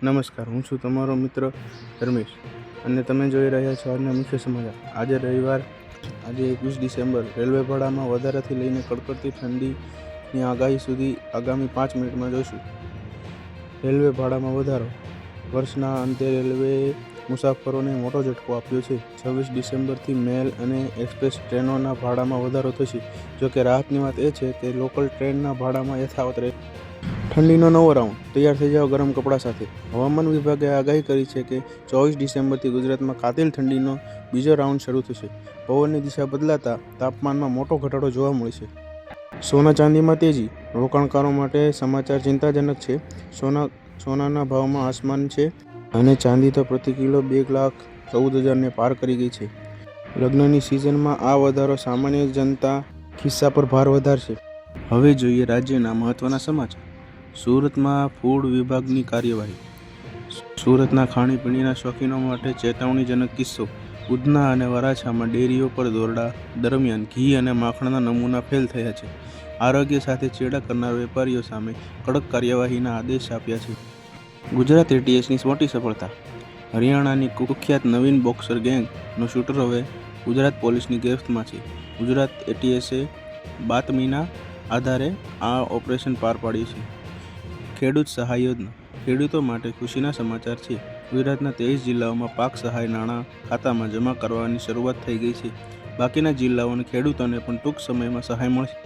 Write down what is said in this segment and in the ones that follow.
નમસ્કાર, હું છું તમારો મિત્ર ધર્મેશ અને તમે જોઈ રહ્યા છો આજના મુખ્ય સમાચાર. આજે રવિવાર, આજે 21 ડિસેમ્બર. રેલવે ભાડામાં વધારાથી લઈને કડકડતી ઠંડીની આગાહી સુધી આગામી 5 મિનિટમાં જોઈશું. રેલવે ભાડામાં વધારો. વર્ષના અંતે રેલવેએ મુસાફરોને મોટો ઝટકો આપ્યો છે. 26 ડિસેમ્બરથી મેલ અને એક્સપ્રેસ ટ્રેનોના ભાડામાં વધારો થશે. જોકે રાહતની વાત એ છે કે લોકલ ટ્રેનના ભાડામાં યથાવત રહેશે. ઠંડીનો નવો રાઉન્ડ. તૈયાર થઈ જાઓ ગરમ કપડાં સાથે. હવામાન વિભાગે આગાહી કરી છે કે 24 ડિસેમ્બરથી ગુજરાતમાં કાતિલ ઠંડીનો બીજો રાઉન્ડ શરૂ થશે. પવનની દિશા બદલાતા તાપમાનમાં મોટો ઘટાડો જોવા મળશે. સોના ચાંદીમાં તેજી. રોકાણકારો માટે સમાચાર ચિંતાજનક છે. સોનાના ભાવમાં આસમાન છે અને ચાંદી તો પ્રતિ કિલો 2,14,000ને પાર કરી ગઈ છે. લગ્નની સિઝનમાં આ વધારો સામાન્ય જનતા ખિસ્સા પર ભાર વધારશે. હવે જોઈએ રાજ્યના મહત્વના સમાચાર. સુરતમાં ફૂડ વિભાગની કાર્યવાહી. સુરતના ખાણીપીણીના શોખીનો માટે ચેતવણીજનક કિસ્સો. ઉધના અને વરાછામાં ડેરીઓ પર દોરડા દરમિયાન ઘી અને માખણના નમૂના ફેલ થયા છે. આરોગ્ય સાથે ચેડા કરનાર વેપારીઓ સામે કડક કાર્યવાહીના આદેશ આપ્યા છે. ગુજરાત એટીએસની મોટી સફળતા. હરિયાણાની કુખ્યાત નવીન બોક્સર ગેંગનો શૂટર હવે ગુજરાત પોલીસની ગિરફ્તમાં છે. ગુજરાત એટીએસે બાતમીના આધારે આ ઓપરેશન પાર પાડ્યું છે. ખેડૂત સહાય યોજના. ખેડૂતો માટે ખુશીના સમાચાર છે. ગુજરાતના 23 જિલ્લાઓમાં પાક સહાય નાણાં ખાતામાં જમા કરવાની શરૂઆત થઈ ગઈ છે. બાકીના જિલ્લાઓના ખેડૂતોને પણ ટૂંક સમયમાં સહાય મળશે.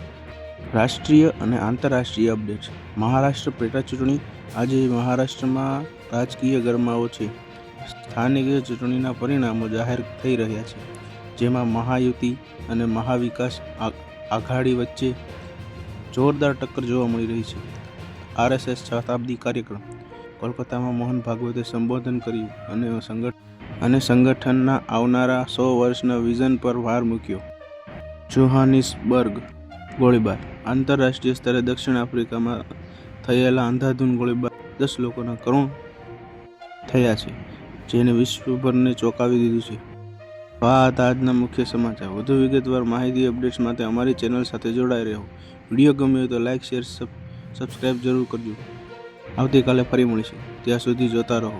રાષ્ટ્રીય અને આંતરરાષ્ટ્રીય અપડેટ્સ. મહારાષ્ટ્ર પેટાચૂંટણી. આજે મહારાષ્ટ્રમાં રાજકીય ગરમાવો છે. સ્થાનિક ચૂંટણીના પરિણામો જાહેર થઈ રહ્યા છે, જેમાં મહાયુતિ અને મહાવિકાસ આઘાડી વચ્ચે જોરદાર ટક્કર જોવા મળી રહી છે. આરએસએસ શતાબ્દી કાર્યક્રમ. કોલકાતામાં મોહન ભાગવતે સંબોધન કર્યું અને સંગઠનના આવનારા 100 વર્ષના વિઝન પર ભાર મૂક્યો. જોહાનિસબર્ગ ગોળીબાર. આંતરરાષ્ટ્રીય સ્તરે દક્ષિણ આફ્રિકામાં થયેલા અંધાધૂંધ ગોળીબાર 10 લોકોના કરુણ થયા છે, જેને વિશ્વભરને ચોંકાવી દીધું છે. આ હતા આજના મુખ્ય સમાચાર. વધુ વિગતવાર માહિતી અપડેટ્સ માટે અમારી ચેનલ સાથે જોડાઈ રહો. વિડીયો ગમ્યો તો લાઇક, શેર, સબસ્ક્રાઇબ જરૂર કરજો. આવતીકાલે ફરી મળીશું. ત્યાં સુધી જોતા રહો.